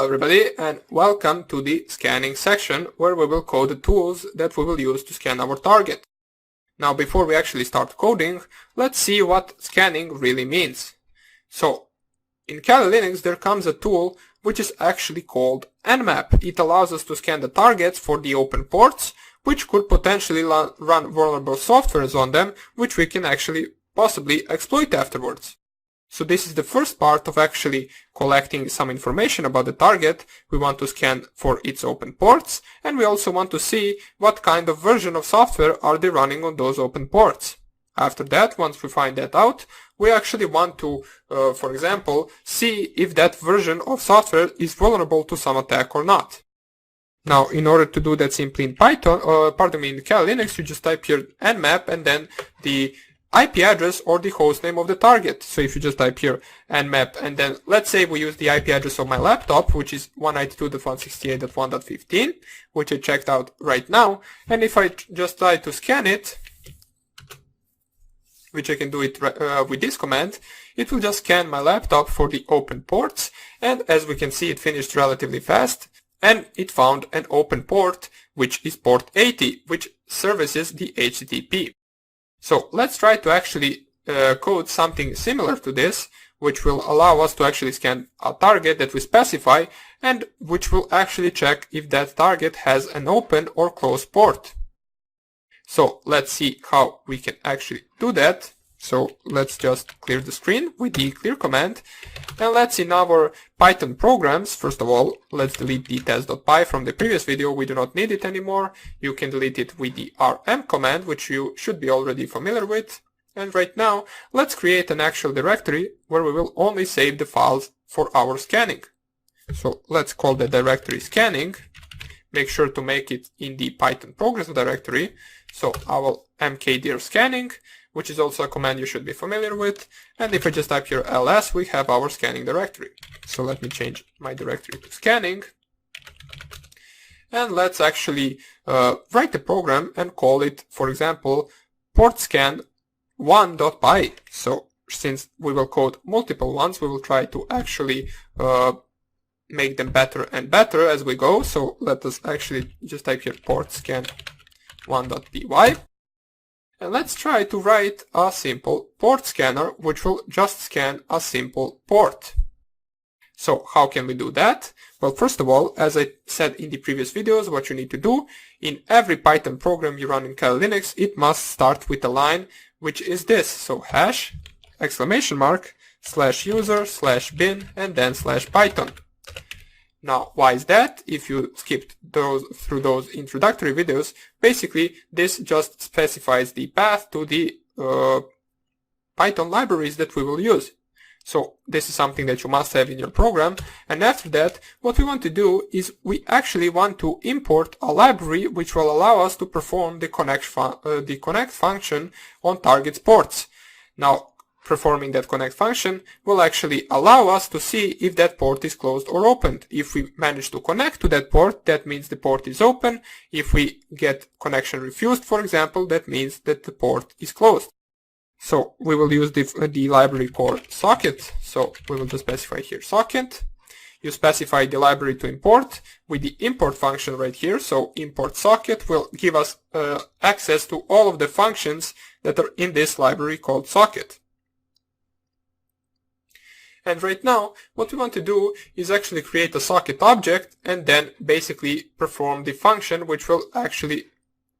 everybody, and welcome to the scanning section where we will code the tools that we will use to scan our target. Now before we actually start coding, let's see what scanning really means. So in Kali Linux there comes a tool which is actually called Nmap. It allows us to scan the targets for the open ports which could potentially run vulnerable softwares on them, which we can actually possibly exploit afterwards. So this is the first part of actually collecting some information about the target. We want to scan for its open ports, and we also want to see what kind of version of software are they running on those open ports. After that, once we find that out, we actually want to, for example, see if that version of software is vulnerable to some attack or not. Now, in order to do that simply in Python, in Kali Linux, you just type here nmap and then the IP address or the host name of the target. So if you just type here nmap and then let's say we use the IP address of my laptop, which is 192.168.1.15, which I checked out right now, and if I just try to scan it, which I can do it with this command, it will just scan my laptop for the open ports, and as we can see it finished relatively fast, and it found an open port which is port 80, which services the HTTP. So let's try to actually code something similar to this, which will allow us to actually scan a target that we specify and which will actually check if that target has an open or closed port. So let's see how we can actually do that. So let's just clear the screen with the clear command, and let's in our Python programs, first of all, let's delete the test.py from the previous video. We do not need it anymore. You can delete it with the rm command, which you should be already familiar with. And right now, let's create an actual directory where we will only save the files for our scanning. So let's call the directory scanning. Make sure to make it in the Python programs directory. So I will mkdir scanning, which is also a command you should be familiar with. And if I just type here ls, we have our scanning directory. So let me change my directory to scanning. And let's actually write a program and call it, for example, portscan1.py. So since we will code multiple ones, we will try to actually make them better and better as we go. So let us actually just type here portscan1.py. And let's try to write a simple port scanner which will just scan a simple port. So how can we do that? Well, first of all, as I said in the previous videos, what you need to do in every Python program you run in Kali Linux, it must start with a line which is this. So hash, exclamation mark, /user/bin and then /python. Now, why is that? If you skipped through those introductory videos, basically this just specifies the path to the Python libraries that we will use. So this is something that you must have in your program. And after that, what we want to do is we actually want to import a library which will allow us to perform the connect function on target ports. Now, performing that connect function will actually allow us to see if that port is closed or opened. If we manage to connect to that port, that means the port is open. If we get connection refused, for example, that means that the port is closed. So we will use the library called socket. So we will just specify here socket. You specify the library to import with the import function right here. So import socket will give us access to all of the functions that are in this library called socket. And right now, what we want to do is actually create a socket object and then basically perform the function which will actually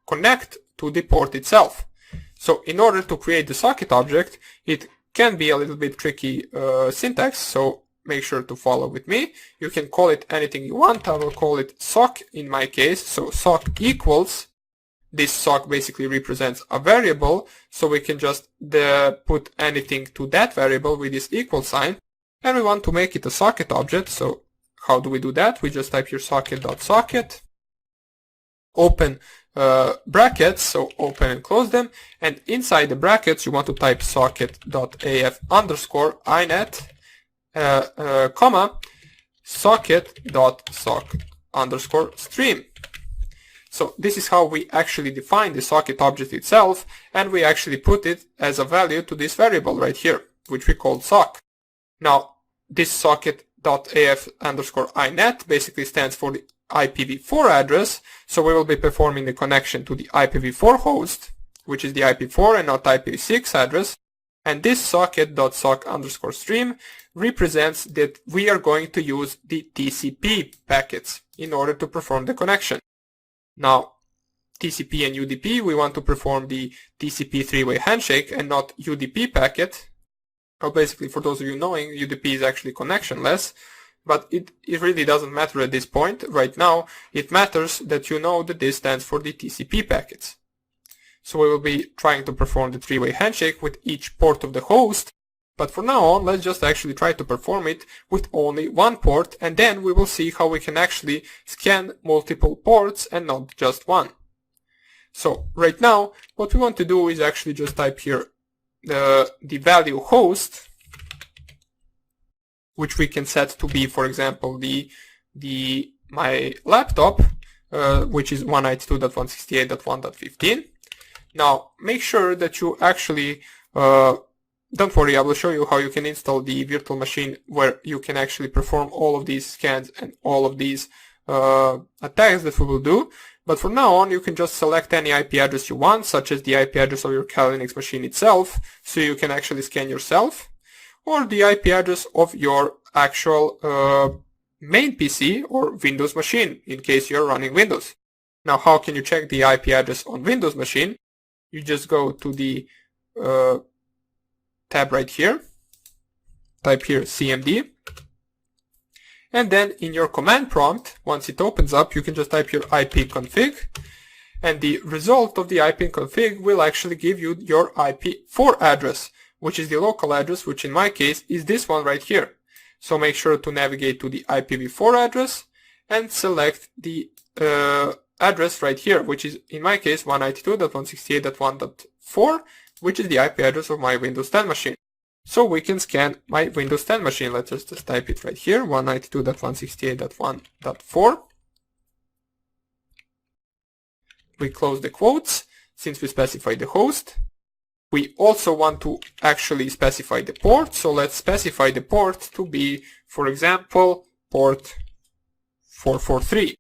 connect to the port itself. So in order to create the socket object, it can be a little bit tricky syntax, so make sure to follow with me. You can call it anything you want. I will call it sock in my case. So sock equals, this sock basically represents a variable, so we can just put anything to that variable with this equal sign. And we want to make it a socket object, so how do we do that? We just type here socket.socket, open brackets, so open and close them, and inside the brackets you want to type socket.af_inet, comma, socket.sock_stream. So this is how we actually define the socket object itself, and we actually put it as a value to this variable right here, which we call sock. Now, this socket .af_inet basically stands for the IPv4 address, so we will be performing the connection to the IPv4 host, which is the IP4 and not IPv6 address, and this socket.sock_stream represents that we are going to use the TCP packets in order to perform the connection. Now, TCP and UDP, we want to perform the TCP three-way handshake and not UDP packet. Well, basically, for those of you knowing, UDP is actually connectionless, but it really doesn't matter at this point. Right now, it matters that you know that this stands for the TCP packets. So we will be trying to perform the three-way handshake with each port of the host, but for now on, let's just actually try to perform it with only one port, and then we will see how we can actually scan multiple ports and not just one. So right now, what we want to do is actually just type here the value host, which we can set to be, for example, my laptop, which is 192.168.1.15. Now, make sure that you actually, don't worry, I will show you how you can install the virtual machine where you can actually perform all of these scans and all of these attacks that we will do. But from now on, you can just select any IP address you want, such as the IP address of your Kali Linux machine itself, so you can actually scan yourself, or the IP address of your actual main PC or Windows machine, in case you're running Windows. Now, how can you check the IP address on Windows machine? You just go to the tab right here, type here cmd, and then in your command prompt, once it opens up, you can just type your ipconfig, and the result of the ipconfig will actually give you your IP4 address, which is the local address, which in my case is this one right here. So make sure to navigate to the IPv4 address and select the address right here, which is in my case 192.168.1.4, which is the IP address of my Windows 10 machine. So we can scan my Windows 10 machine. Let's just type it right here, 192.168.1.4. We close the quotes since we specified the host. We also want to actually specify the port, so let's specify the port to be, for example, port 443.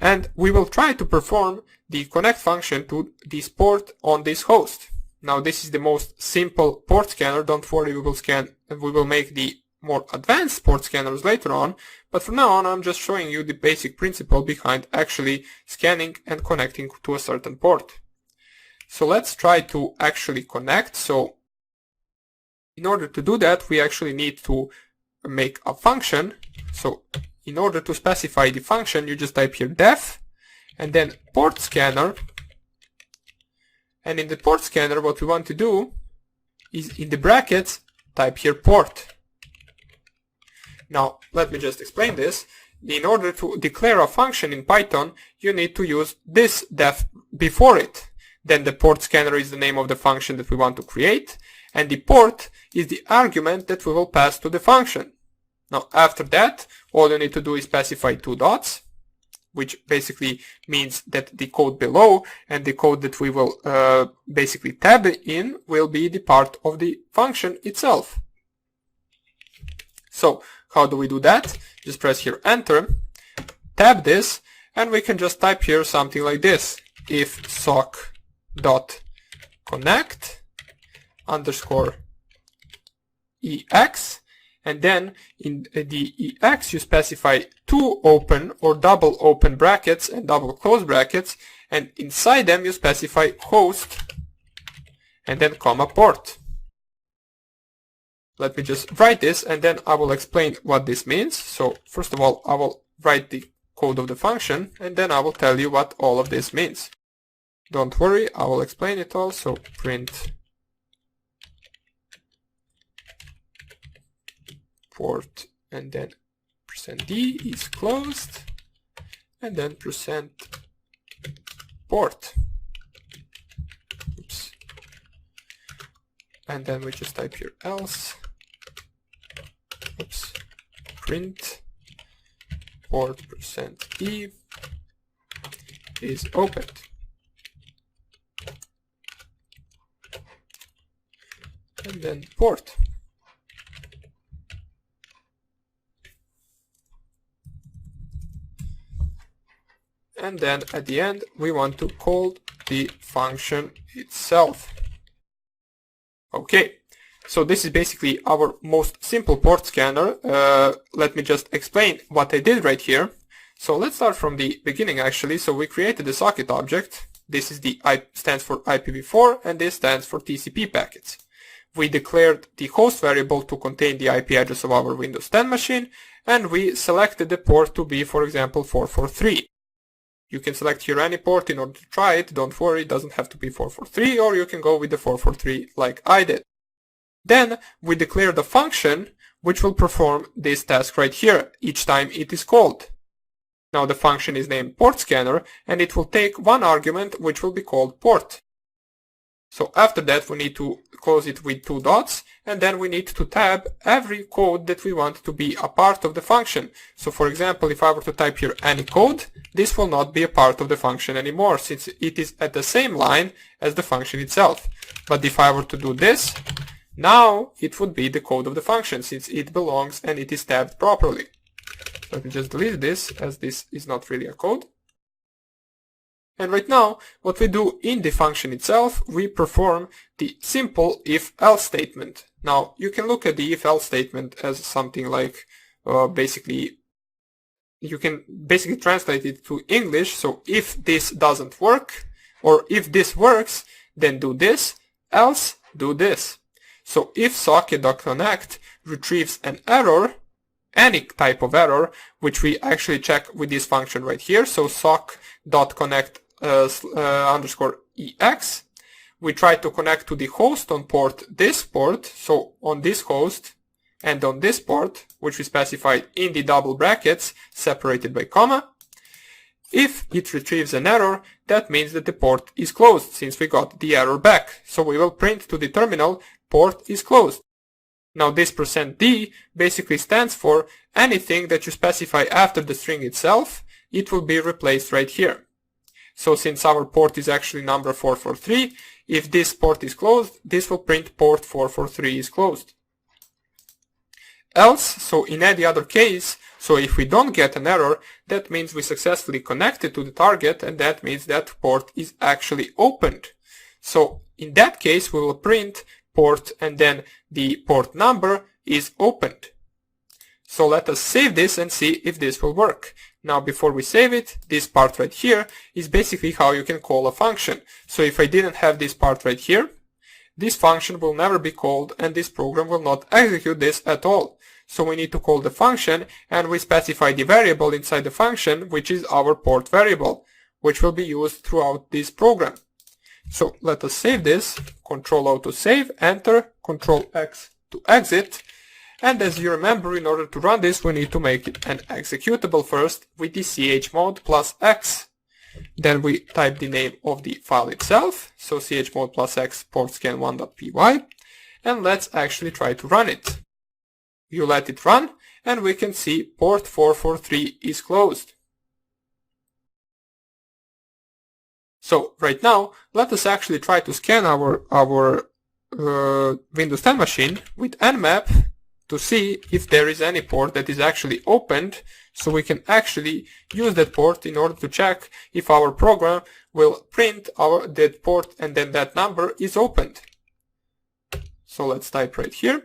And we will try to perform the connect function to this port on this host. Now this is the most simple port scanner. Don't worry, we will make the more advanced port scanners later on, but from now on I'm just showing you the basic principle behind actually scanning and connecting to a certain port. So let's try to actually connect. So in order to do that, we actually need to make a function. So in order to specify the function, you just type here def and then port scanner. And in the port scanner, what we want to do is in the brackets, type here port. Now, let me just explain this. In order to declare a function in Python, you need to use this def before it. Then the port scanner is the name of the function that we want to create, and the port is the argument that we will pass to the function. Now, after that, all you need to do is specify two dots, which basically means that the code below and the code that we will basically tab in will be the part of the function itself. So how do we do that? Just press here enter, tab this, and we can just type here something like this: if sock.connect _ ex, and then in the ex you specify two open or double open brackets and double close brackets, and inside them you specify host and then comma port. Let me just write this and then I will explain what this means. So first of all, I will write the code of the function and then I will tell you what all of this means. Don't worry, I will explain it all. So print port and then %d is closed and then %port. Oops. And then we just type here else. Oops. Print port %e is opened. And then port. and then at the end we want to call the function itself. Okay, so this is basically our most simple port scanner. Let me just explain what I did right here. So let's start from the beginning actually. So we created the socket object. This is the stands for IPv4 and this stands for TCP packets. We declared the host variable to contain the IP address of our Windows 10 machine, and we selected the port to be, for example, 443. You can select here any port in order to try it. Don't worry, it doesn't have to be 443, or you can go with the 443 like I did. Then we declared a function which will perform this task right here each time it is called. Now the function is named port scanner, and it will take one argument which will be called port. So after that we need to close it with two dots, and then we need to tab every code that we want to be a part of the function. So for example, if I were to type here any code, this will not be a part of the function anymore since it is at the same line as the function itself. But if I were to do this, now it would be the code of the function since it belongs and it is tabbed properly. Let me just delete this as this is not really a code. And right now, what we do in the function itself, we perform the simple if-else statement. Now, you can look at the if-else statement as something like, you can basically translate it to English. So if this doesn't work, or if this works, then do this, else do this. So if socket.connect retrieves an error, any type of error, which we actually check with this function right here, so sock.connect underscore ex. We try to connect to the host on this port, so on this host and on this port, which we specified in the double brackets separated by comma. If it retrieves an error, that means that the port is closed since we got the error back. So we will print to the terminal port is closed. Now this %d basically stands for anything that you specify after the string itself, it will be replaced right here. So since our port is actually number 443, if this port is closed, this will print port 443 is closed. Else, so in any other case, so if we don't get an error, that means we successfully connected to the target, and that means that port is actually opened. So in that case, we will print port and then the port number is opened. So let us save this and see if this will work. Now before we save it, this part right here is basically how you can call a function. So if I didn't have this part right here, this function will never be called and this program will not execute this at all. So we need to call the function and we specify the variable inside the function, which is our port variable, which will be used throughout this program. So let us save this, Ctrl-O to save, Enter, Ctrl-X to exit. And as you remember, in order to run this, we need to make it an executable first with the chmod plus x. Then we type the name of the file itself, so chmod plus x portscan1.py, and let's actually try to run it. You let it run, and we can see port 443 is closed. So right now, let us actually try to scan our Windows 10 machine with nmap to see if there is any port that is actually opened, so we can actually use that port in order to check if our program will print that port and then that number is opened. So let's type right here.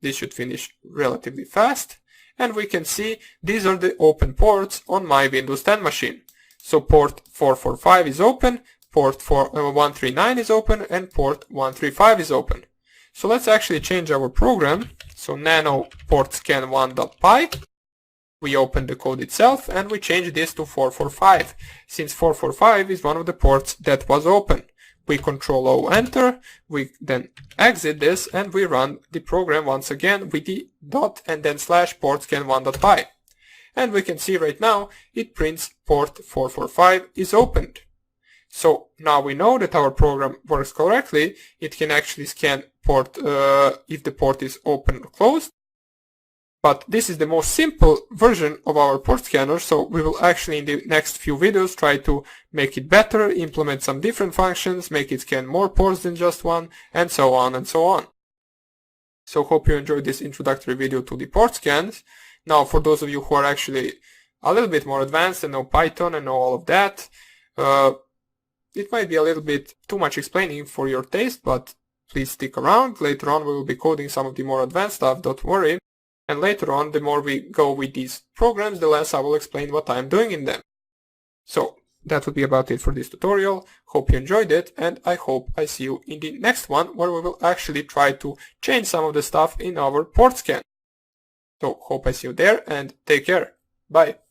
This should finish relatively fast, and we can see these are the open ports on my Windows 10 machine. So port 445 is open, port 139 is open, and port 135 is open. So let's actually change our program. So nano portscan1.py. We open the code itself and we change this to 445, since 445 is one of the ports that was open. We Ctrl-O enter, we then exit this and we run the program once again with the dot and then slash portscan1.py. And we can see right now it prints port 445 is opened. So now we know that our program works correctly. It can actually scan port if the port is open or closed. But this is the most simple version of our port scanner, so we will actually in the next few videos try to make it better, implement some different functions, make it scan more ports than just one, and so on and so on. So hope you enjoyed this introductory video to the port scans. Now for those of you who are actually a little bit more advanced and know Python and know all of that. It might be a little bit too much explaining for your taste, but please stick around. Later on we will be coding some of the more advanced stuff, don't worry. And later on, the more we go with these programs, the less I will explain what I'm doing in them. So that would be about it for this tutorial. Hope you enjoyed it, and I hope I see you in the next one, where we will actually try to change some of the stuff in our port scan. So hope I see you there, and take care. Bye.